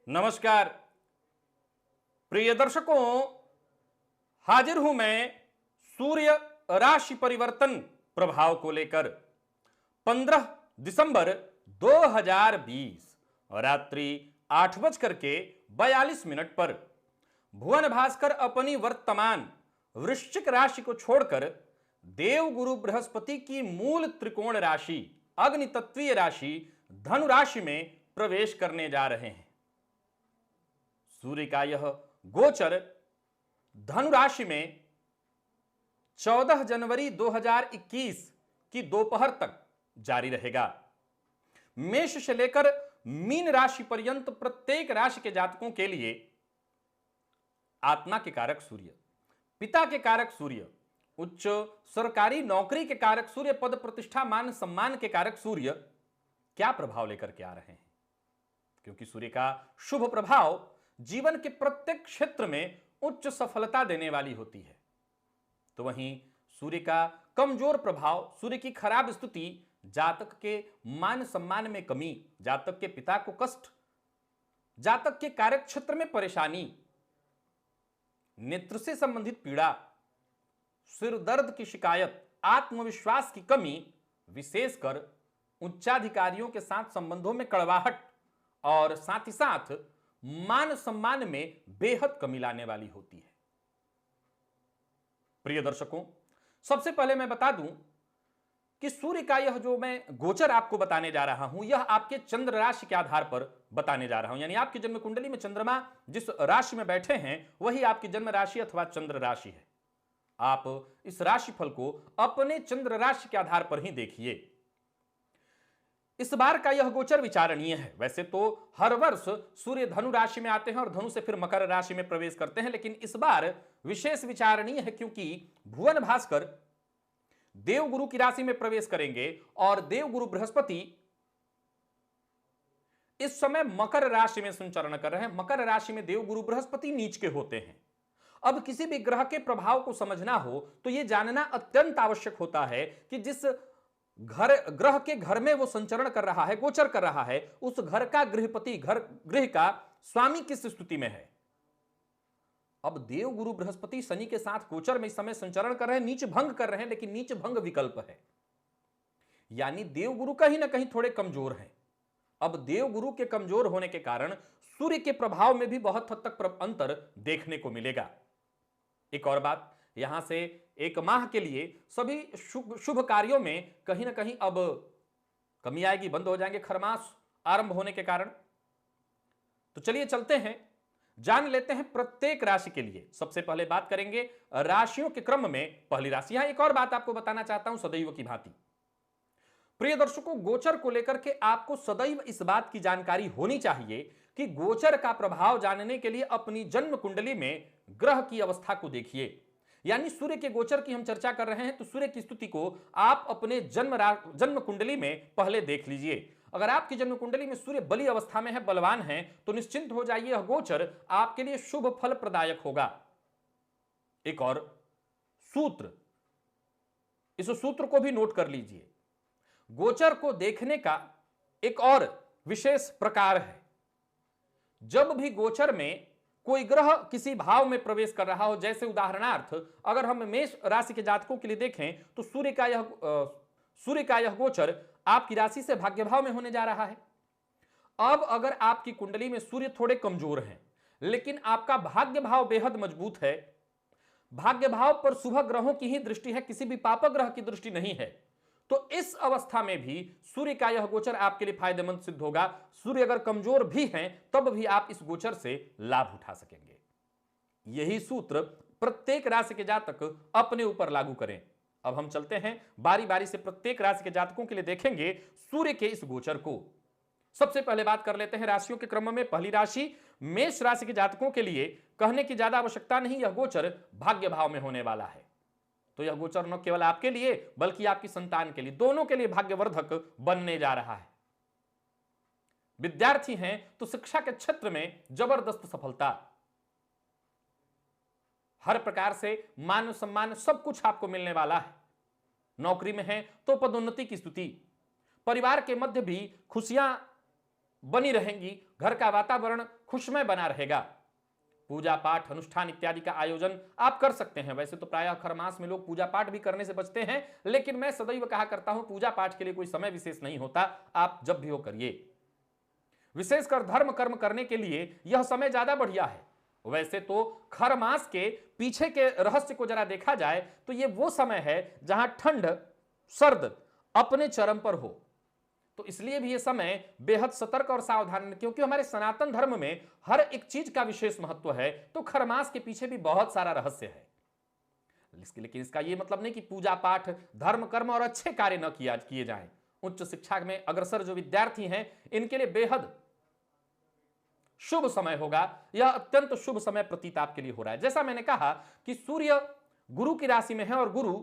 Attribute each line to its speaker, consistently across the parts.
Speaker 1: नमस्कार प्रिय दर्शकों, हाजिर हूं मैं सूर्य राशि परिवर्तन प्रभाव को लेकर 15 दिसंबर 2020 रात्रि 8:42 पर भुवन भास्कर अपनी वर्तमान वृश्चिक राशि को छोड़कर देवगुरु बृहस्पति की मूल त्रिकोण राशि अग्नि तत्वीय राशि धनु राशि में प्रवेश करने जा रहे हैं। सूर्य का यह गोचर धनु राशि में 14 जनवरी 2021 की दोपहर तक जारी रहेगा। मेष से लेकर मीन राशि पर्यंत प्रत्येक राशि के जातकों के लिए आत्मा के कारक सूर्य, पिता के कारक सूर्य, उच्च सरकारी नौकरी के कारक सूर्य, पद प्रतिष्ठा मान सम्मान के कारक सूर्य क्या प्रभाव लेकर के आ रहे हैं। क्योंकि सूर्य का शुभ प्रभाव जीवन के प्रत्येक क्षेत्र में उच्च सफलता देने वाली होती है, तो वहीं सूर्य का कमजोर प्रभाव, सूर्य की खराब स्थिति जातक के मान सम्मान में कमी, जातक के पिता को कष्ट, जातक के कार्य क्षेत्र में परेशानी, नेत्र से संबंधित पीड़ा, सिर दर्द की शिकायत, आत्मविश्वास की कमी, विशेषकर उच्चाधिकारियों के साथ संबंधों में कड़वाहट और साथ ही साथ मान सम्मान में बेहद कमी लाने वाली होती है। प्रिय दर्शकों, सबसे पहले मैं बता दूं कि सूर्य का यह जो मैं गोचर आपको बताने जा रहा हूं, यह आपके चंद्र राशि के आधार पर बताने जा रहा हूं। यानी आपकी जन्म कुंडली में चंद्रमा जिस राशि में बैठे हैं वही आपकी जन्म राशि अथवा चंद्र राशि है। आप इस राशिफल को अपने चंद्र राशि के आधार पर ही देखिए। इस बार का यह गोचर विचारणीय है। वैसे तो हर वर्ष सूर्य धनु राशि में आते हैं और धनु से फिर मकर राशि में प्रवेश करते हैं, लेकिन इस बार विशेष विचारणीय है क्योंकि भुवन भास्कर देवगुरु की राशि में प्रवेश करेंगे और देवगुरु बृहस्पति इस समय मकर राशि में संचरण कर रहे हैं। मकर राशि में देवगुरु बृहस्पति नीच के होते हैं। अब किसी भी ग्रह के प्रभाव को समझना हो तो यह जानना अत्यंत आवश्यक होता है कि जिस ग्रह के घर में वो संचरण कर रहा है, गोचर कर रहा है, उस घर का गृहपति, गृह का स्वामी किस स्थिति में है। अब देवगुरु बृहस्पति शनि के साथ गोचर में इस समय संचरण कर रहे हैं, नीच भंग कर रहे हैं, लेकिन नीच भंग विकल्प है, यानी देवगुरु कहीं ना कहीं थोड़े कमजोर हैं। अब देवगुरु के कमजोर होने के कारण सूर्य के प्रभाव में भी बहुत हद तक अंतर देखने को मिलेगा। एक और बात, यहां से एक माह के लिए सभी शुभ कार्यों में कहीं ना कहीं अब कमी आएगी, बंद हो जाएंगे खरमास आरंभ होने के कारण। तो चलिए चलते हैं, जान लेते हैं प्रत्येक राशि के लिए। सबसे पहले बात करेंगे राशियों के क्रम में पहली राशि। यहां एक और बात आपको बताना चाहता हूं सदैव की भांति। प्रिय दर्शकों, गोचर को लेकर के आपको सदैव इस बात की जानकारी होनी चाहिए कि गोचर का प्रभाव जानने के लिए अपनी जन्म कुंडली में ग्रह की अवस्था को देखिए। यानी सूर्य के गोचर की हम चर्चा कर रहे हैं, तो सूर्य की स्थिति को आप अपने जन्म कुंडली में पहले देख लीजिए। अगर आपकी जन्म कुंडली में सूर्य बली अवस्था में है, बलवान है, तो निश्चिंत हो जाइए, यह गोचर आपके लिए शुभ फल प्रदायक होगा। एक और सूत्र, इस सूत्र को भी नोट कर लीजिए। गोचर को देखने का एक और विशेष प्रकार है। जब भी गोचर में कोई ग्रह किसी भाव में प्रवेश कर रहा हो, जैसे उदाहरणार्थ अगर हम मेष राशि के जातकों के लिए देखें तो सूर्य का यह गोचर आपकी राशि से भाग्य भाव में होने जा रहा है। अब अगर आपकी कुंडली में सूर्य थोड़े कमजोर हैं लेकिन आपका भाग्य भाव बेहद मजबूत है, भाग्य भाव पर शुभ ग्रहों की ही दृष्टि है, किसी भी पाप ग्रह की दृष्टि नहीं है, तो इस अवस्था में भी सूर्य का यह गोचर आपके लिए फायदेमंद सिद्ध होगा। सूर्य अगर कमजोर भी हैं तब भी आप इस गोचर से लाभ उठा सकेंगे। यही सूत्र प्रत्येक राशि के जातक अपने ऊपर लागू करें। अब हम चलते हैं, बारी बारी से प्रत्येक राशि के जातकों के लिए देखेंगे सूर्य के इस गोचर को। सबसे पहले बात कर लेते हैं राशियों के क्रम में पहली राशि मेष राशि के जातकों के लिए। कहने की ज्यादा आवश्यकता नहीं, यह गोचर भाग्य भाव में होने वाला है। तो यह गोचर न केवल आपके लिए बल्कि आपकी संतान के लिए, दोनों के लिए भाग्यवर्धक बनने जा रहा है। विद्यार्थी हैं तो शिक्षा के क्षेत्र में जबरदस्त सफलता, हर प्रकार से मान सम्मान सब कुछ आपको मिलने वाला है। नौकरी में है तो पदोन्नति की स्थिति, परिवार के मध्य भी खुशियां बनी रहेंगी, घर का वातावरण खुशमय बना रहेगा। पूजा पाठ अनुष्ठान इत्यादि का आयोजन आप कर सकते हैं। वैसे तो प्रायः खर मास में लोग पूजा पाठ भी करने से बचते हैं, लेकिन मैं सदैव कहा करता हूं पूजा पाठ के लिए कोई समय विशेष नहीं होता, आप जब भी हो करिए। विशेषकर धर्म कर्म करने के लिए यह समय ज्यादा बढ़िया है। वैसे तो खर मास के पीछे के रहस्य को जरा देखा जाए तो यह वो समय है जहां ठंड सर्द अपने चरम पर हो, तो इसलिए भी यह समय बेहद सतर्क और सावधान, क्योंकि हमारे सनातन धर्म में हर एक चीज का विशेष महत्व है, तो खरमास के पीछे भी बहुत सारा रहस्य है। लेकिन इसका यह मतलब नहीं कि पूजा पाठ धर्म कर्म और अच्छे कार्य न किए जाएं। उच्च शिक्षा में अग्रसर जो विद्यार्थी हैं इनके लिए बेहद शुभ समय होगा। यह अत्यंत शुभ समय प्रतीत आपके लिए हो रहा है। जैसा मैंने कहा कि सूर्य गुरु की राशि में है और गुरु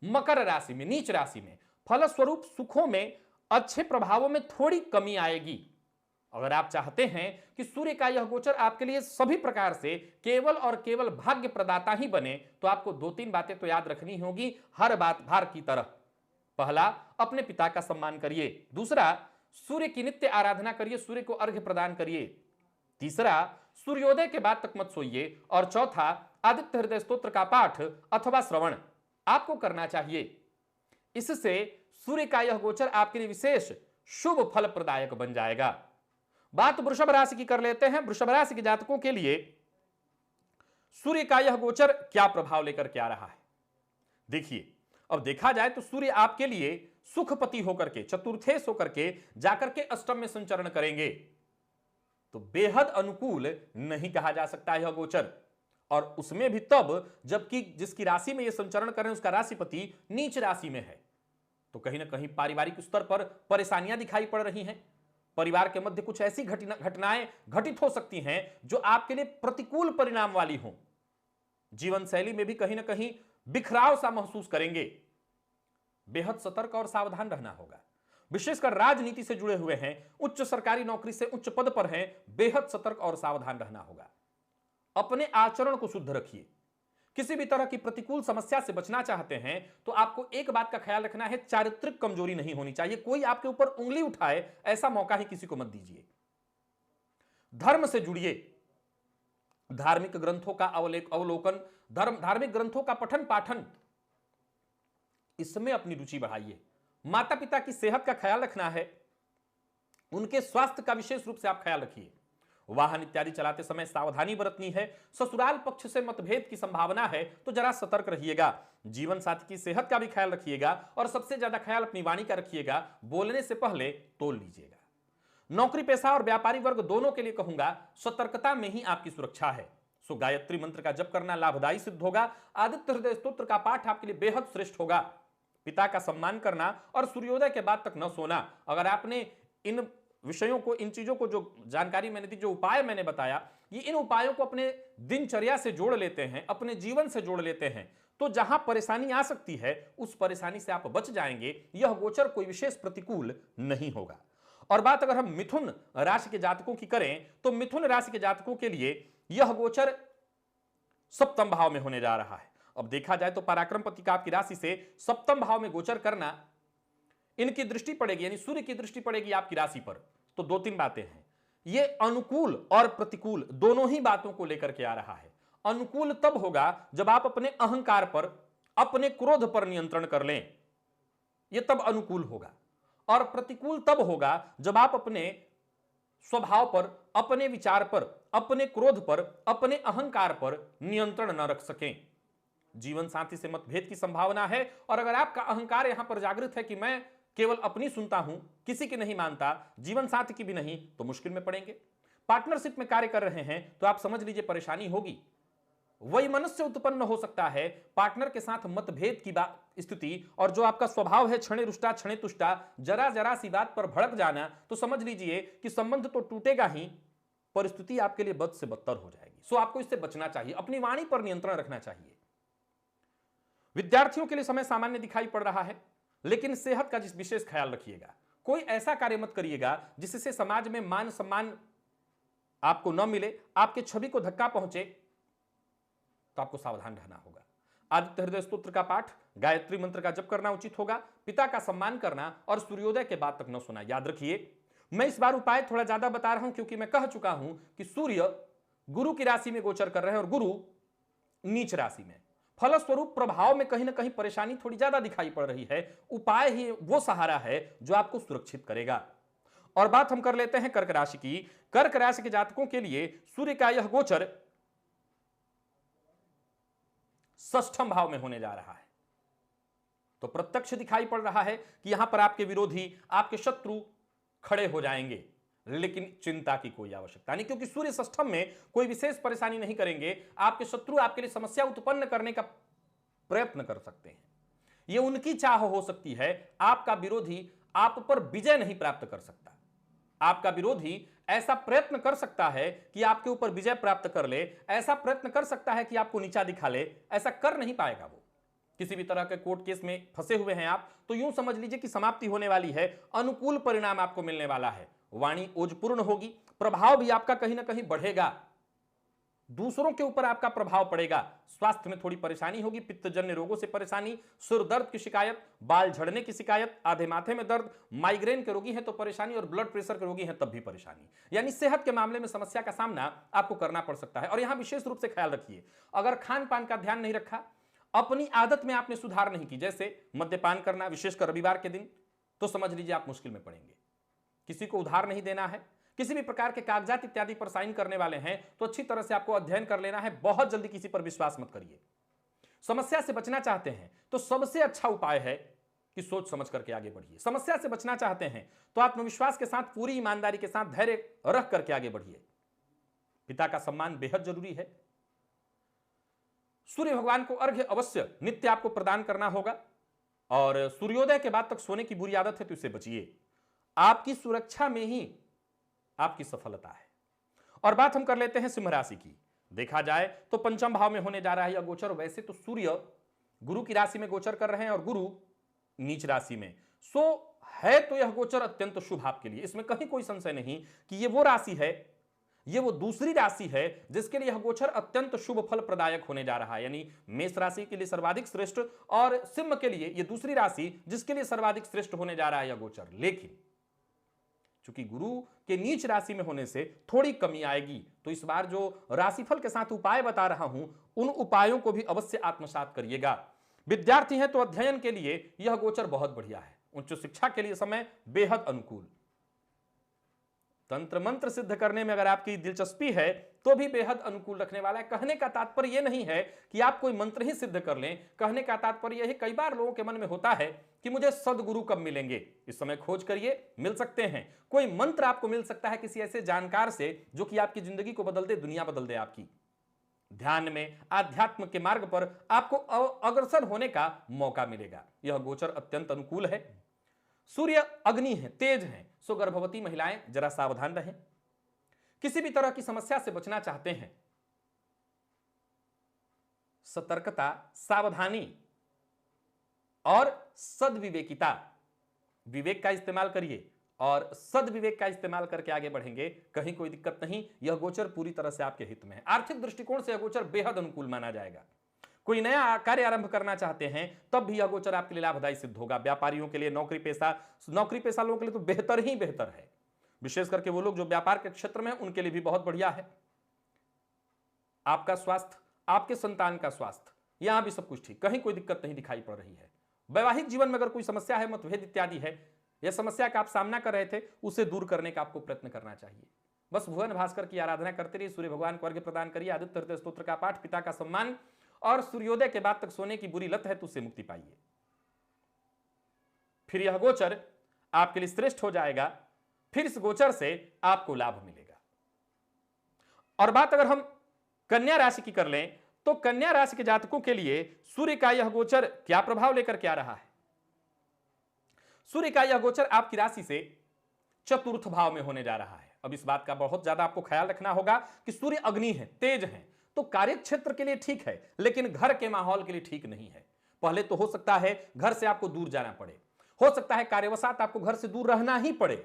Speaker 1: मकर राशि में, नीच राशि में, फलस्वरूप सुखों में अच्छे प्रभावों में थोड़ी कमी आएगी। अगर आप चाहते हैं कि सूर्य का यह गोचर आपके लिए सभी प्रकार से केवल और केवल भाग्य प्रदाता ही बने, तो आपको 2-3 बातें तो याद रखनी होगी हर बात भार की तरह। पहला, अपने पिता का सम्मान करिए। दूसरा, सूर्य की नित्य आराधना करिए, सूर्य को अर्घ्य प्रदान करिए। तीसरा, सूर्योदय के बाद तक मत सोइए। और चौथा, आदित्य हृदय स्तोत्र का पाठ अथवा श्रवण आपको करना चाहिए। इससे सूर्य का यह गोचर आपके लिए विशेष शुभ फल प्रदायक बन जाएगा। बात वृषभ राशि की कर लेते हैं। वृषभ राशि के जातकों के लिए सूर्य का यह गोचर क्या प्रभाव लेकर के आ रहा है, देखिए। अब देखा जाए तो सूर्य आपके लिए सुखपति होकर के, चतुर्थेश होकर के जाकर के अष्टम में संचरण करेंगे, तो बेहद अनुकूल नहीं कहा जा सकता यह गोचर। और उसमें भी तब जबकि जिसकी राशि में यह संचरण करें उसका राशिपति नीच राशि में है, तो कहीं ना कहीं पारिवारिक स्तर पर परेशानियां दिखाई पड़ रही हैं। परिवार के मध्य कुछ ऐसी घटनाएं घटित हो सकती हैं जो आपके लिए प्रतिकूल परिणाम वाली हों। जीवन शैली में भी कहीं ना कहीं बिखराव सा महसूस करेंगे। बेहद सतर्क और सावधान रहना होगा। विशेषकर राजनीति से जुड़े हुए हैं, उच्च सरकारी नौकरी से उच्च पद पर हैं, बेहद सतर्क और सावधान रहना होगा। अपने आचरण को शुद्ध रखिए। किसी भी तरह की प्रतिकूल समस्या से बचना चाहते हैं तो आपको एक बात का ख्याल रखना है, चारित्रिक कमजोरी नहीं होनी चाहिए। कोई आपके ऊपर उंगली उठाए ऐसा मौका ही किसी को मत दीजिए। धर्म से जुड़िए, धार्मिक ग्रंथों का अवलोकन, धार्मिक ग्रंथों का पठन पाठन, इसमें अपनी रुचि बढ़ाइए। माता पिता की सेहत का ख्याल रखना है, उनके स्वास्थ्य का विशेष रूप से आप ख्याल रखिए। वाहन इत्यादि चलाते समय सावधानी बरतनी है। ससुराल पक्ष से मतभेद की संभावना है तो जरा सतर्क रहिएगा। जीवन साथी की सेहत का भी ख्याल रखिएगा और सबसे ज्यादा ख्याल अपनी वाणी का रखिएगा, बोलने से पहले तोल लीजिएगा। नौकरी पेशा और व्यापारी वर्ग दोनों के लिए कहूंगा सतर्कता में ही आपकी सुरक्षा है। सो गायत्री मंत्र का जप करना लाभदायी सिद्ध होगा। आदित्य हृदय स्तोत्र का पाठ आपके लिए बेहद श्रेष्ठ होगा। पिता का सम्मान करना और सूर्योदय के बाद तक न सोना। अगर आपने इन विषयों को, इन चीजों को, जो जानकारी मैंने दी, जो उपाय मैंने बताया, ये इन उपायों को अपने दिनचर्या से जोड़ लेते हैं, अपने जीवन से जोड़ लेते हैं, तो जहां परेशानी आ सकती है उस परेशानी से आप बच जाएंगे। यह गोचर कोई विशेष प्रतिकूल नहीं होगा। और बात अगर हम मिथुन राशि के जातकों की करें तो मिथुन राशि के जातकों के लिए यह गोचर सप्तम भाव में होने जा रहा है। अब देखा जाए तो पराक्रम पति का आपकी राशि से सप्तम भाव में गोचर करना, इनकी दृष्टि पड़ेगी, यानी सूर्य की दृष्टि पड़ेगी आपकी राशि पर, तो 2-3 बातें हैं। ये अनुकूल और प्रतिकूल दोनों ही बातों को लेकर के आ रहा है। अनुकूल तब होगा जब आप अपने अहंकार पर, अपने क्रोध पर नियंत्रण कर लें, यह तब अनुकूल होगा। और प्रतिकूल तब होगा जब आप अपने स्वभाव पर, अपने विचार पर, अपने क्रोध पर, अपने अहंकार पर नियंत्रण न रख सकें। जीवन साथी से मतभेद की संभावना है, और अगर आपका अहंकार यहां पर जागृत है कि मैं केवल अपनी सुनता हूं, किसी की नहीं मानता, जीवन साथी की भी नहीं, तो मुश्किल में पड़ेंगे। पार्टनरशिप में कार्य कर रहे हैं तो आप समझ लीजिए परेशानी होगी। वही मनुष्य उत्पन्न हो सकता है पार्टनर के साथ मतभेद की स्थिति, और जो आपका स्वभाव है क्षणे रुष्टा क्षणे तुष्टा, जरा जरा सी बात पर भड़क जाना, तो समझ लीजिए कि संबंध तो टूटेगा ही, परिस्थिति आपके लिए बद से बदतर हो जाएगी। सो आपको इससे बचना चाहिए, अपनी वाणी पर नियंत्रण रखना चाहिए। विद्यार्थियों के लिए समय सामान्य दिखाई पड़ रहा है, लेकिन सेहत का विशेष ख्याल रखिएगा। कोई ऐसा कार्य मत करिएगा जिससे समाज में मान सम्मान आपको न मिले, आपके छवि को धक्का पहुंचे, तो आपको सावधान रहना होगा। आदित्य हृदय स्तोत्र का पाठ, गायत्री मंत्र का जप करना उचित होगा। पिता का सम्मान करना और सूर्योदय के बाद तक न सोना। याद रखिए, मैं इस बार उपाय थोड़ा ज्यादा बता रहा हूं क्योंकि मैं कह चुका हूं कि सूर्य गुरु की राशि में गोचर कर रहे हैं और गुरु नीच राशि में, फलस्वरूप प्रभाव में कहीं ना कहीं परेशानी थोड़ी ज्यादा दिखाई पड़ रही है। उपाय ही वो सहारा है जो आपको सुरक्षित करेगा। और बात हम कर लेते हैं कर्क राशि की। कर्क राशि के जातकों के लिए सूर्य का यह गोचर षष्ठम भाव में होने जा रहा है, तो प्रत्यक्ष दिखाई पड़ रहा है कि यहां पर आपके विरोधी, आपके शत्रु खड़े हो जाएंगे, लेकिन चिंता की कोई आवश्यकता नहीं, क्योंकि सूर्य षष्ठम में कोई विशेष परेशानी नहीं करेंगे। आपके शत्रु आपके लिए समस्या उत्पन्न करने का प्रयत्न कर सकते हैं, यह उनकी चाह हो सकती है। आपका विरोधी आप पर विजय नहीं प्राप्त कर सकता। आपका विरोधी ऐसा प्रयत्न कर सकता है कि आपके ऊपर विजय प्राप्त कर ले, ऐसा प्रयत्न कर सकता है कि आपको नीचा दिखा ले, ऐसा कर नहीं पाएगा वो। किसी भी तरह के कोर्ट केस में फंसे हुए हैं आप, तो यूं समझ लीजिए कि समाप्ति होने वाली है, अनुकूल परिणाम आपको मिलने वाला है। वाणी ओजपूर्ण होगी, प्रभाव भी आपका कहीं ना कहीं बढ़ेगा, दूसरों के ऊपर आपका प्रभाव पड़ेगा। स्वास्थ्य में थोड़ी परेशानी होगी, पित्तजन्य रोगों से परेशानी, सिर दर्द की शिकायत, बाल झड़ने की शिकायत, आधे माथे में दर्द, माइग्रेन के रोगी हैं तो परेशानी, और ब्लड प्रेशर के रोगी हैं तब भी परेशानी। यानी सेहत के मामले में समस्या का सामना आपको करना पड़ सकता है। और यहां विशेष रूप से ख्याल रखिए, अगर खान पान का ध्यान नहीं रखा, अपनी आदत में आपने सुधार नहीं की, जैसे मद्यपान करना विशेषकर रविवार के दिन, तो समझ लीजिए आप मुश्किल में पड़ेंगे। किसी को उधार नहीं देना है, किसी भी प्रकार के कागजात इत्यादि पर साइन करने वाले हैं तो अच्छी तरह से आपको अध्ययन कर लेना है। बहुत जल्दी किसी पर विश्वास मत करिए। समस्या से बचना चाहते हैं तो सबसे अच्छा उपाय है कि सोच समझ करके आगे बढ़िए। समस्या से बचना चाहते हैं तो आत्मविश्वास के साथ, पूरी ईमानदारी के साथ, धैर्य रख करके आगे बढ़िए। पिता का सम्मान बेहद जरूरी है। सूर्य भगवान को अर्घ्य अवश्य नित्य आपको प्रदान करना होगा, और सूर्योदय के बाद तक सोने की बुरी आदत है तो इससे बचिए। आपकी सुरक्षा में ही आपकी सफलता है। और बात हम कर लेते हैं सिंह राशि की। देखा जाए तो पंचम भाव में होने जा रहा है यह गोचर। वैसे तो सूर्य गुरु की राशि में गोचर कर रहे हैं और गुरु नीच राशि में, सो है तो यह गोचर अत्यंत शुभ आपके लिए, इसमें कहीं कोई संशय नहीं कि यह वो राशि है, यह वो दूसरी राशि है जिसके लिए यह गोचर अत्यंत शुभ फल प्रदायक होने जा रहा है। यानी मेष राशि के लिए सर्वाधिक श्रेष्ठ और सिंह के लिए यह दूसरी राशि जिसके लिए सर्वाधिक श्रेष्ठ होने जा रहा है यह गोचर। लेकिन चूंकि गुरु के नीच राशि में होने से थोड़ी कमी आएगी, तो इस बार जो राशिफल के साथ उपाय बता रहा हूं उन उपायों को भी अवश्य आत्मसात करिएगा। विद्यार्थी हैं तो अध्ययन के लिए यह गोचर बहुत बढ़िया है। उच्च शिक्षा के लिए समय बेहद अनुकूल। तंत्र मंत्र सिद्ध करने में अगर आपकी दिलचस्पी है तो भी बेहद अनुकूल रखने वाला है। कहने का तात्पर्य यह नहीं है कि आप कोई मंत्र ही सिद्ध कर लें। कहने का तात्पर्य यह है, कई बार लोगों के मन में होता है कि मुझे सद्गुरु कब मिलेंगे। इस समय खोज करिए, मिल सकते हैं। कोई मंत्र आपको मिल सकता है किसी ऐसे जानकार से जो कि आपकी जिंदगी को बदल दे, दुनिया बदल दे आपकी। ध्यान में, आध्यात्म के मार्ग पर आपको अग्रसर होने का मौका मिलेगा। यह गोचर अत्यंत अनुकूल है। सूर्य अग्नि है, तेज है, सो गर्भवती महिलाएं जरा सावधान रहें। किसी भी तरह की समस्या से बचना चाहते हैं, सतर्कता, सावधानी और सद्विवेकिता, विवेक का इस्तेमाल करिए और सद्विवेक का इस्तेमाल करके आगे बढ़ेंगे, कहीं कोई दिक्कत नहीं। यह गोचर पूरी तरह से आपके हित में है। आर्थिक दृष्टिकोण से यह गोचर बेहद अनुकूल माना जाएगा। कोई नया कार्य आरंभ करना चाहते हैं तब भी यह गोचर आपके लिए लाभदायी सिद्ध होगा। व्यापारियों के लिए, नौकरी पेशा लोगों के लिए तो बेहतर ही बेहतर है। विशेष करके वो लोग जो व्यापार के क्षेत्र में हैं उनके लिए भी बहुत बढ़िया है। आपका स्वास्थ्य, आपके संतान का स्वास्थ्य, यहां भी सब कुछ ठीक, कहीं कोई दिक्कत नहीं दिखाई पड़ रही है। वैवाहिक जीवन में अगर कोई समस्या है, मतभेद इत्यादि है, यह समस्या का आप सामना कर रहे थे, उसे दूर करने का आपको प्रयत्न करना चाहिए। बस भुवन भास्कर की आराधना करते रहिए, सूर्य भगवान को अर्घ्य प्रदान करिए, आदित्य हृदय स्तोत्र का पाठ, पिता का सम्मान, और सूर्योदय के बाद तक सोने की बुरी लत है तो उससे मुक्ति पाइए। फिर यह गोचर आपके लिए श्रेष्ठ हो जाएगा। फिर इस गोचर से आपको लाभ मिलेगा। और बात अगर हम कन्या राशि की कर लें तो कन्या राशि के जातकों के लिए सूर्य का यह गोचर क्या प्रभाव लेकर के आ रहा है। सूर्य का यह गोचर आपकी राशि से चतुर्थ भाव में होने जा रहा है। अब इस बात का बहुत ज्यादा आपको ख्याल रखना होगा कि सूर्य अग्नि है, तेज है, तो कार्य क्षेत्र के लिए ठीक है, लेकिन घर के माहौल के लिए ठीक नहीं है। पहले तो हो सकता है घर से आपको दूर जाना पड़े, हो सकता है कार्यवशात आपको घर से दूर रहना ही पड़े।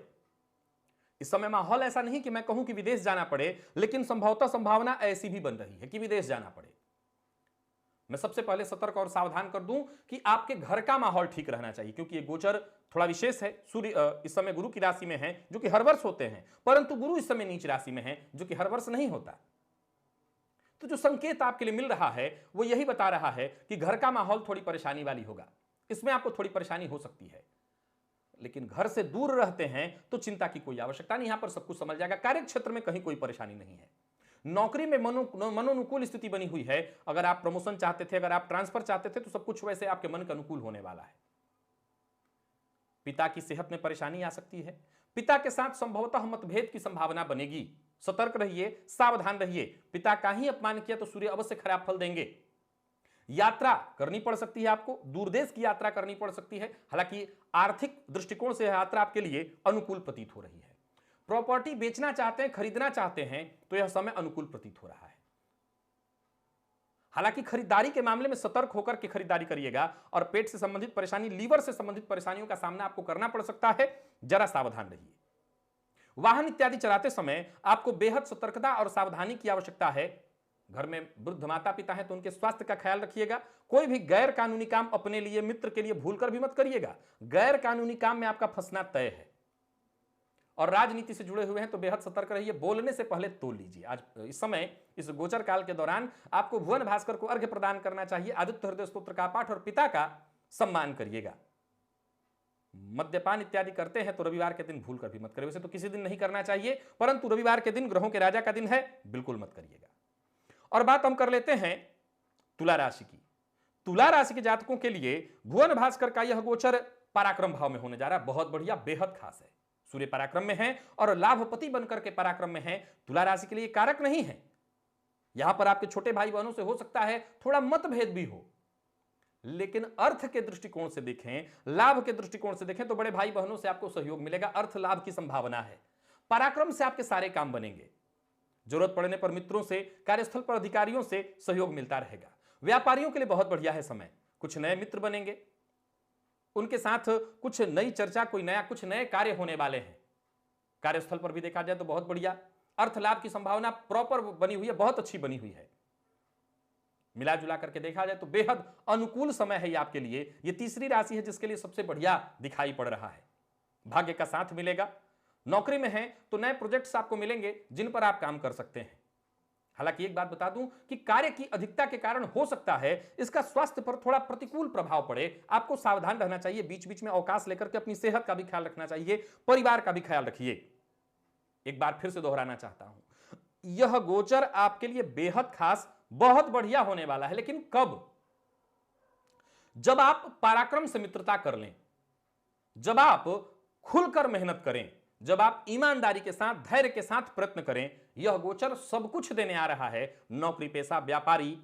Speaker 1: इस समय माहौल ऐसा नहीं कि मैं कहूं कि विदेश जाना पड़े, लेकिन संभवतः संभावना ऐसी भी बन रही है कि विदेश जाना पड़े। मैं सबसे पहले सतर्क और सावधान कर दूं कि आपके घर का माहौल ठीक रहना चाहिए, क्योंकि ये गोचर थोड़ा विशेष है। सूर्य इस समय गुरु की राशि में है, जो कि हर वर्ष होते हैं, परंतु गुरु इस समय नीच राशि में है, जो कि हर वर्ष नहीं होता। तो जो संकेत आपके लिए मिल रहा है वो यही बता रहा है कि घर का माहौल थोड़ी परेशानी वाली होगा, इसमें आपको थोड़ी परेशानी हो सकती है। लेकिन घर से दूर रहते हैं तो चिंता की कोई आवश्यकता नहीं, यहां पर सब कुछ समझ जाएगा। कार्य क्षेत्र में कहीं कोई परेशानी नहीं है। नौकरी में मनोनुकूल स्थिति बनी हुई है। अगर आप प्रमोशन चाहते थे, अगर आप ट्रांसफर चाहते थे, तो सब कुछ वैसे आपके मन के अनुकूल होने वाला है। पिता की सेहत में परेशानी आ सकती है। पिता के साथ संभवतः मतभेद की संभावना बनेगी। सतर्क रहिए, सावधान रहिए। पिता का ही अपमान किया तो सूर्य अवश्य खराब फल देंगे। यात्रा करनी पड़ सकती है, आपको दूरदेश की यात्रा करनी पड़ सकती है। हालांकि आर्थिक दृष्टिकोण से यात्रा आपके लिए अनुकूल प्रतीत हो रही है। प्रॉपर्टी बेचना चाहते हैं, खरीदना चाहते हैं, तो यह समय अनुकूल प्रतीत हो रहा है। हालांकि खरीदारी के मामले में सतर्क होकर के खरीदारी करिएगा, और पेट से संबंधित परेशानी, लीवर से संबंधित परेशानियों का सामना आपको करना पड़ सकता है, जरा सावधान रहिए। वाहन इत्यादि चलाते समय आपको बेहद सतर्कता और सावधानी की आवश्यकता है। घर में वृद्ध माता पिता हैं तो उनके स्वास्थ्य का ख्याल रखिएगा। कोई भी गैर कानूनी काम अपने लिए, मित्र के लिए भूलकर भी मत करिएगा। गैर कानूनी काम में आपका फंसना तय है। और राजनीति से जुड़े हुए हैं तो बेहद सतर्क रहिए, बोलने से पहले तोल लीजिए। आज इस समय, इस गोचर काल के दौरान आपको भुवन भास्कर को अर्घ्य प्रदान करना चाहिए, आदित्य हृदय स्तोत्र का पाठ, और पिता का सम्मान करिएगा। मद्यपान इत्यादि करते हैं तो रविवार के दिन भूल कर भी मत करिए। वैसे तो किसी दिन नहीं करना चाहिए, परंतु रविवार के दिन ग्रहों के राजा का दिन है, बिल्कुल मत करिएगा। और बात हम कर लेते हैं तुला राशि की। तुला राशि के जातकों के लिए भुवन भास्कर का यह गोचर पराक्रम भाव में होने जा रहा है। बहुत बढ़िया, बेहद खास है। सूर्य पराक्रम में है और लाभपति बनकर के पराक्रम में है। तुला राशि के लिए कारक नहीं है। यहां पर आपके छोटे भाई बहनों से हो सकता है थोड़ा मतभेद भी हो, लेकिन अर्थ के दृष्टिकोण से देखें, लाभ के दृष्टिकोण से देखें तो बड़े भाई बहनों से आपको सहयोग मिलेगा। अर्थ लाभ की संभावना है। पराक्रम से आपके सारे काम बनेंगे। जरूरत पड़ने पर मित्रों से, कार्यस्थल पर अधिकारियों से सहयोग मिलता रहेगा। व्यापारियों के लिए बहुत बढ़िया है समय। कुछ नए मित्र बनेंगे, उनके साथ कुछ नई चर्चा, कुछ नए कार्य होने वाले हैं। कार्यस्थल पर भी देखा जाए तो बहुत बढ़िया। अर्थ लाभ की संभावना प्रॉपर बनी हुई है, बहुत अच्छी बनी हुई है। मिला जुला करके देखा जाए तो बेहद अनुकूल समय है ये आपके लिए। ये तीसरी राशि है जिसके लिए सबसे बढ़िया दिखाई पड़ रहा है। भाग्य का साथ मिलेगा। नौकरी में है तो नए प्रोजेक्ट्स आपको मिलेंगे जिन पर आप काम कर सकते हैं। हालांकि एक बात बता दूं कि कार्य की अधिकता के कारण हो सकता है इसका स्वास्थ्य पर थोड़ा प्रतिकूल प्रभाव पड़े। आपको सावधान रहना चाहिए। बीच बीच में अवकाश लेकर के अपनी सेहत का भी ख्याल रखना चाहिए, परिवार का भी ख्याल रखिए। एक बार फिर से दोहराना चाहता हूं, यह गोचर आपके लिए बेहद खास, बहुत बढ़िया होने वाला है। लेकिन कब? जब आप पराक्रम से मित्रता कर लें, जब आप खुलकर मेहनत करें, जब आप ईमानदारी के साथ, धैर्य के साथ प्रयत्न करें। यह गोचर सब कुछ देने आ रहा है। नौकरी पेशा, व्यापारी,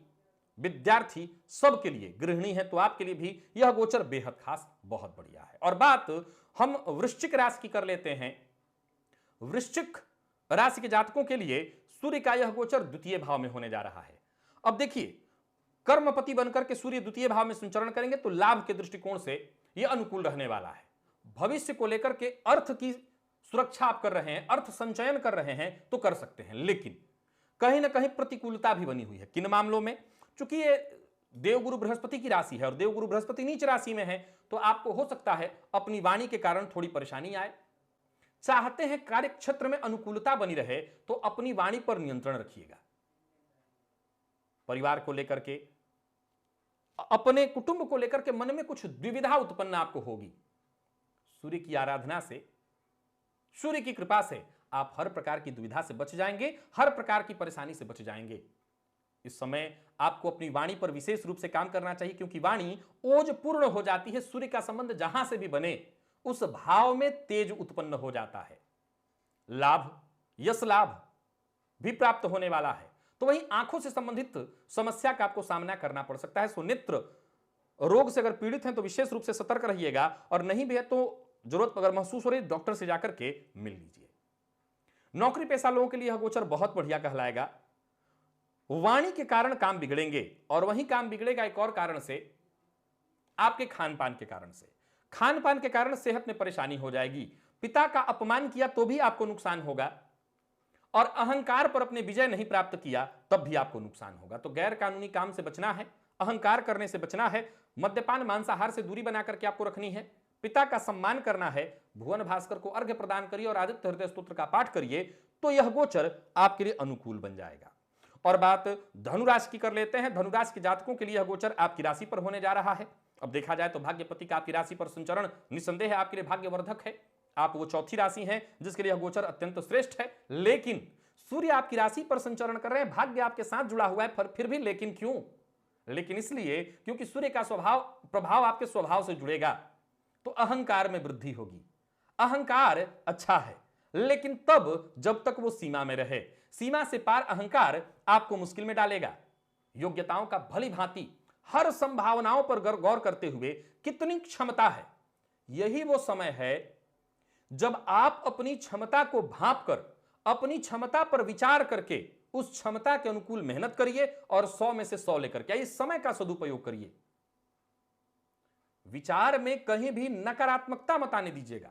Speaker 1: विद्यार्थी, सबके लिए। गृहिणी है तो आपके लिए भी यह गोचर बेहद खास, बहुत बढ़िया है। और बात हम वृश्चिक राशि की कर लेते हैं। वृश्चिक राशि के जातकों के लिए सूर्य का यह गोचर द्वितीय भाव में होने जा रहा है। अब देखिए, कर्मपति बनकर के सूर्य द्वितीय भाव में संचरण करेंगे तो लाभ के दृष्टिकोण से यह अनुकूल रहने वाला है। भविष्य को लेकर के अर्थ की सुरक्षा आप कर रहे हैं, अर्थ संचयन कर रहे हैं तो कर सकते हैं। लेकिन कहीं ना कहीं प्रतिकूलता भी बनी हुई है। किन मामलों में? चूंकि ये देवगुरु बृहस्पति की राशि है और देवगुरु बृहस्पति नीच राशि में है, तो आपको हो सकता है अपनी वाणी के कारण थोड़ी परेशानी आए। चाहते हैं कार्य क्षेत्र में अनुकूलता बनी रहे तो अपनी वाणी पर नियंत्रण रखिएगा। परिवार को लेकर के, अपने कुटुंब को लेकर के मन में कुछ द्विविधा उत्पन्न आपको होगी। सूर्य की आराधना से, सूर्य की कृपा से आप हर प्रकार की दुविधा से बच जाएंगे, हर प्रकार की परेशानी से बच जाएंगे। इस समय आपको अपनी वाणी पर विशेष रूप से काम करना चाहिए, क्योंकि वाणी ओज पूर्ण हो जाती है। सूर्य का संबंध जहां से भी बने उस भाव में तेज उत्पन्न हो जाता है। लाभ, यश लाभ भी प्राप्त होने वाला है। तो वही आंखों से संबंधित समस्या का आपको सामना करना पड़ सकता है। सो नेत्र रोग से अगर पीड़ित हैं तो विशेष रूप से सतर्क रहिएगा, और नहीं भी है तो जरूरत अगर महसूस हो रही डॉक्टर से जाकर के मिल लीजिए। नौकरी पेशा लोगों के लिए यह गोचर बहुत बढ़िया कहलाएगा। वाणी के कारण काम बिगड़ेंगे, और वही काम बिगड़ेगा एक और कारण से, आपके खान पान के कारण से। खान पान के कारण सेहत में परेशानी हो जाएगी। पिता का अपमान किया तो भी आपको नुकसान होगा, और अहंकार पर अपने विजय नहीं प्राप्त किया तब भी आपको नुकसान होगा। तो गैर कानूनी काम से बचना है। अहंकार करने से बचना है, मद्यपान मांसाहार से दूरी बना करके आपको रखनी है, पिता का सम्मान करना है, भुवन भास्कर को अर्घ्य प्रदान करिए और आदित्य हृदय स्तोत्र का पाठ करिए, तो यह गोचर आपके लिए अनुकूल बन जाएगा। और बात धनुराशि की कर लेते हैं। धनुराशि के जातकों के लिए यह गोचर आपकी राशि पर होने जा रहा है। अब देखा जाए तो भाग्यपति का आपकी राशि पर संचरण निसंदेह आपके लिए भाग्यवर्धक है। आप वो चौथी राशि हैं जिसके लिए यह गोचर अत्यंत श्रेष्ठ है। लेकिन सूर्य आपकी राशि पर संचरण कर रहे हैं, भाग्य आपके साथ जुड़ा हुआ है, फिर भी लेकिन क्यों? लेकिन इसलिए क्योंकि सूर्य का स्वभाव प्रभाव आपके स्वभाव से जुड़ेगा, तो अहंकार में वृद्धि होगी। अहंकार अच्छा है, लेकिन तब जब तक वो सीमा में रहे। सीमा से पार अहंकार आपको मुश्किल में डालेगा। योग्यताओं का भली भांति हर संभावनाओं पर गौर करते हुए कितनी क्षमता है, यही वो समय है जब आप अपनी क्षमता को भांप कर, अपनी क्षमता पर विचार करके उस क्षमता के अनुकूल मेहनत करिए और 100 में से 100 लेकर के इस समय का सदुपयोग करिए। विचार में कहीं भी नकारात्मकता मत आने दीजिएगा।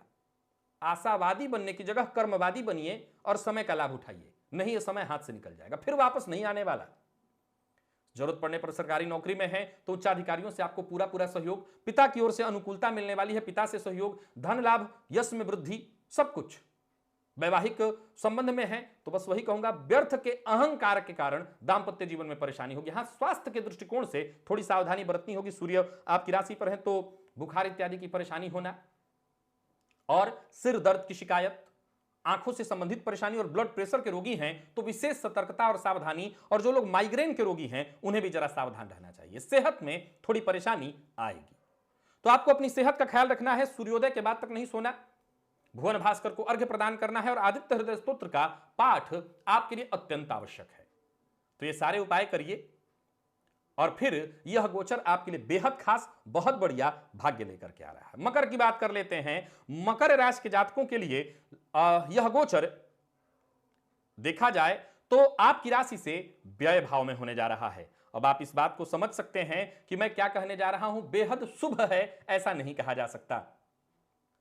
Speaker 1: आशावादी बनने की जगह कर्मवादी बनिए और समय का लाभ उठाइए, नहीं यह समय हाथ से निकल जाएगा, फिर वापस नहीं आने वाला। जरूरत पड़ने पर सरकारी नौकरी में है तो उच्चाधिकारियों से आपको पूरा सहयोग, पिता की ओर से अनुकूलता मिलने वाली है, पिता से सहयोग, धन लाभ, यश में वृद्धि, सब कुछ। वैवाहिक संबंध में है तो बस वही कहूंगा, व्यर्थ के अहंकार के कारण दांपत्य जीवन में परेशानी होगी। हां, स्वास्थ्य के दृष्टिकोण से थोड़ी सावधानी बरतनी होगी। सूर्य आपकी राशि पर है तो बुखार इत्यादि की परेशानी होना, और सिर दर्द की शिकायत, आंखों से संबंधित परेशानी और ब्लड प्रेशर के रोगी हैं तो विशेष सतर्कता और सावधानी, और जो लोग माइग्रेन के रोगी हैं उन्हें भी जरा सावधान रहना चाहिए। सेहत में थोड़ी परेशानी आएगी, तो आपको अपनी सेहत का ख्याल रखना है। सूर्योदय के बाद तक नहीं सोना, भुवन भास्कर को अर्घ्य प्रदान करना है और आदित्य हृदय स्तोत्र का पाठ आपके लिए अत्यंत आवश्यक है। तो ये सारे उपाय करिए और फिर यह गोचर आपके लिए बेहद खास, बहुत बढ़िया भाग्य लेकर के आ रहा है। मकर की बात कर लेते हैं। मकर राशि के जातकों के लिए यह गोचर देखा जाए तो आपकी राशि से व्यय भाव में होने जा रहा है। अब आप इस बात को समझ सकते हैं कि मैं क्या कहने जा रहा हूं। बेहद शुभ है ऐसा नहीं कहा जा सकता,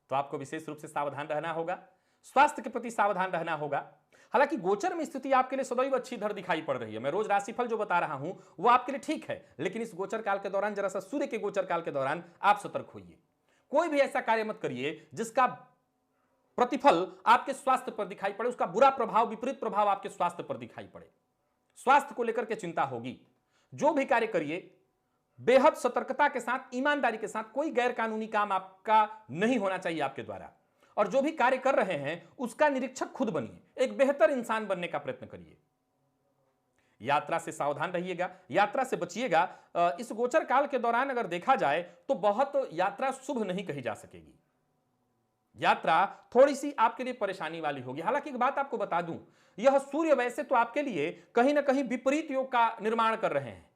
Speaker 1: तो आपको विशेष रूप से सावधान रहना होगा, स्वास्थ्य के प्रति सावधान रहना होगा। हालांकि गोचर में स्थिति आपके लिए सदैव अच्छी इधर दिखाई पड़ रही है। मैं रोज राशिफल जो बता रहा हूं वो आपके लिए ठीक है, लेकिन इस गोचर काल के दौरान, जरा सा सूर्य के गोचर काल के दौरान आप सतर्क होइए। कोई भी ऐसा कार्य मत करिए जिसका प्रतिफल आपके स्वास्थ्य पर दिखाई पड़े, उसका बुरा प्रभाव, विपरीत प्रभाव आपके स्वास्थ्य पर दिखाई पड़े। स्वास्थ्य को लेकर के चिंता होगी। जो भी कार्य करिए बेहद सतर्कता के साथ, ईमानदारी के साथ, कोई गैर कानूनी काम आपका नहीं होना चाहिए आपके द्वारा। और जो भी कार्य कर रहे हैं उसका निरीक्षक खुद बनिए, एक बेहतर इंसान बनने का प्रयत्न करिए। यात्रा से सावधान रहिएगा, यात्रा से बचिएगा। इस गोचर काल के दौरान अगर देखा जाए तो बहुत यात्रा शुभ नहीं कही जा सकेगी। यात्रा थोड़ी सी आपके लिए परेशानी वाली होगी। हालांकि एक बात आपको बता दूं, यह सूर्य वैसे तो आपके लिए कहीं ना कहीं विपरीत योग का निर्माण कर रहे हैं,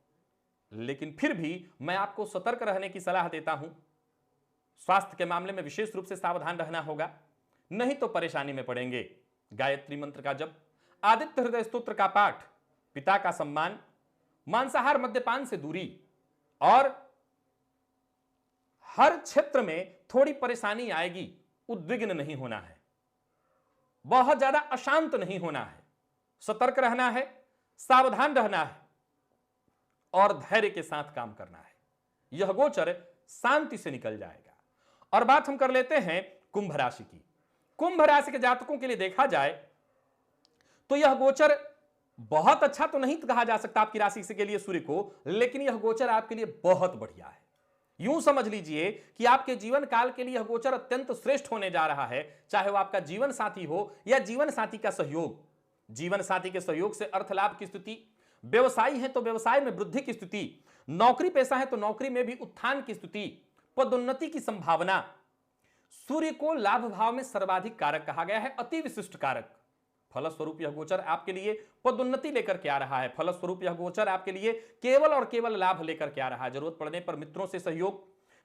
Speaker 1: लेकिन फिर भी मैं आपको सतर्क रहने की सलाह देता हूं। स्वास्थ्य के मामले में विशेष रूप से सावधान रहना होगा, नहीं तो परेशानी में पड़ेंगे। गायत्री मंत्र का जप, आदित्य हृदय स्तोत्र का पाठ, पिता का सम्मान, मांसाहार मद्यपान से दूरी, और हर क्षेत्र में थोड़ी परेशानी आएगी, उद्विग्न नहीं होना है, बहुत ज्यादा अशांत नहीं होना है, सतर्क रहना है, सावधान रहना है और धैर्य के साथ काम करना है। यह गोचर शांति से निकल जाएगा। और बात हम कर लेते हैं कुंभ राशि की। कुंभ राशि के जातकों के लिए देखा जाए तो यह गोचर बहुत अच्छा तो नहीं कहा जा सकता आपकी राशि से के लिए सूर्य को, लेकिन यह गोचर आपके लिए बहुत बढ़िया है। यूं समझ लीजिए कि आपके जीवन काल के लिए यह गोचर अत्यंत श्रेष्ठ होने जा रहा है, चाहे वह आपका जीवन साथी हो या जीवन साथी का सहयोग। जीवन साथी के सहयोग से अर्थ लाभ की स्थिति, व्यवसायी है तो व्यवसाय में वृद्धि की स्थिति, नौकरी पेशा है तो नौकरी में भी उत्थान की स्थिति, पदोन्नति की संभावना। सूर्य को लाभ भाव में सर्वाधिक कारक कहा गया है, अति विशिष्ट कारक। फलस्वरूप यह गोचर आपके लिए पदोन्नति लेकर के आ रहा है। फलस्वरूप यह गोचर आपके लिए केवल और केवल लाभ लेकर के आ रहा है। जरूरत पड़ने पर मित्रों से सहयोग,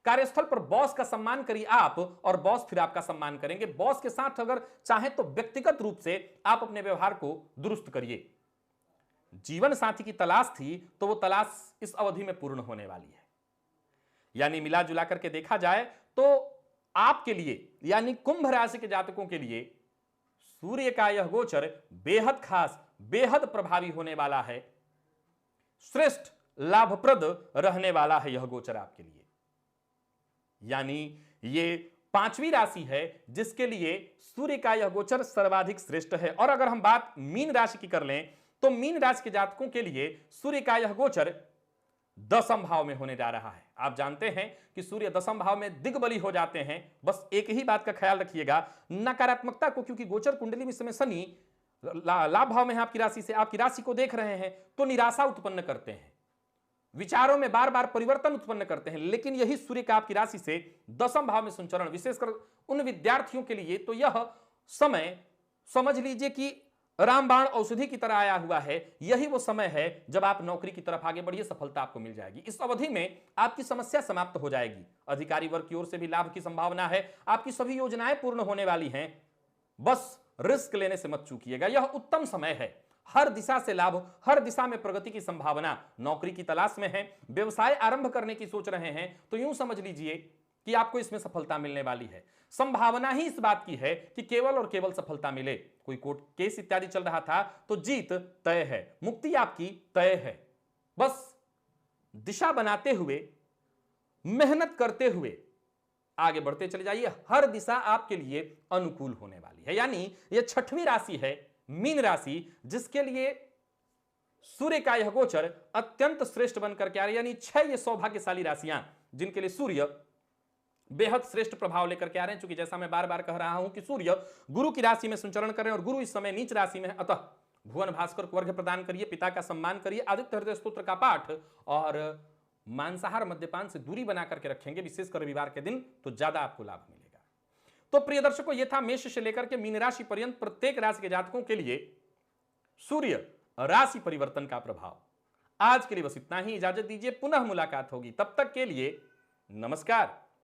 Speaker 1: कार्यस्थल पर बॉस का सम्मान करिए आप और बॉस फिर आपका सम्मान करेंगे। बॉस के साथ अगर चाहे तो व्यक्तिगत रूप से आप अपने व्यवहार को दुरुस्त करिए। जीवन साथी की तलाश थी तो वो तलाश इस अवधि में पूर्ण होने वाली है। यानी मिला जुला करके देखा जाए तो आपके लिए, यानी कुंभ राशि के जातकों के लिए सूर्य का यह गोचर बेहद खास, बेहद प्रभावी होने वाला है। श्रेष्ठ लाभप्रद रहने वाला है यह गोचर आपके लिए। यानी ये पांचवी राशि है जिसके लिए सूर्य का यह गोचर सर्वाधिक श्रेष्ठ है। और अगर हम बात मीन राशि की कर लें तो मीन राशि के जातकों के लिए सूर्य का यह गोचर दसम भाव में होने जा रहा है। आप जानते हैं कि सूर्य दसम भाव में दिग्बली हो जाते हैं। बस एक ही बात का ख्याल रखिएगा, नकारात्मकता को, क्योंकि गोचर कुंडली में इस समय शनि लाभ भाव में है आपकी राशि से, आपकी राशि को देख रहे हैं, तो निराशा उत्पन्न करते हैं, विचारों में बार बार परिवर्तन उत्पन्न करते हैं। लेकिन यही सूर्य का आपकी राशि से दसम भाव में संचरण, विशेषकर उन विद्यार्थियों के लिए तो यह समय समझ लीजिए कि रामबाण औषधि की तरह आया हुआ है। यही वो समय है जब आप नौकरी की तरफ आगे बढ़िए, सफलता आपको मिल जाएगी। इस अवधि में आपकी समस्या समाप्त हो जाएगी, अधिकारी वर्ग की ओर से भी लाभ की संभावना है, आपकी सभी योजनाएं पूर्ण होने वाली हैं। बस रिस्क लेने से मत चूकिएगा, यह उत्तम समय है। हर दिशा से लाभ, हर दिशा में प्रगति की संभावना। नौकरी की तलाश में है, व्यवसाय आरंभ करने की सोच रहे हैं, तो यूं समझ लीजिए कि आपको इसमें सफलता मिलने वाली है। संभावना ही इस बात की है कि केवल और केवल सफलता मिले। कोई कोर्ट केस इत्यादि चल रहा था तो जीत तय है, मुक्ति आपकी तय है। बस दिशा बनाते हुए, मेहनत करते हुए आगे बढ़ते चले जाइए, हर दिशा आपके लिए अनुकूल होने वाली है। यानी यह छठवीं राशि है मीन राशि, जिसके लिए सूर्य का यह गोचर अत्यंत श्रेष्ठ बनकर के आ रही है। यानी 6 ये सौभाग्यशाली राशियां जिनके लिए सूर्य बेहद श्रेष्ठ प्रभाव लेकर के आ रहे हैं। चूंकि जैसा मैं बार बार कह रहा हूं कि सूर्य गुरु की राशि में संचरण कर रहे हैं और गुरु इस समय नीच राशि में है। अतः भुवन भास्कर को अर्घ्य प्रदान करिए, पिता का सम्मान करिए, आदित्य हृदय स्तोत्र का पाठ, और मांसाहार मद्यपान से दूरी बना करके रखेंगे, विशेषकर रविवार के दिन, तो ज्यादा आपको लाभ मिलेगा। तो प्रिय दर्शकों, यह था मेष से लेकर के मीन राशि पर्यंत प्रत्येक राशि के जातकों के लिए सूर्य राशि परिवर्तन का प्रभाव। आज के लिए बस इतना ही, इजाजत दीजिए, पुनः मुलाकात होगी, तब तक के लिए नमस्कार।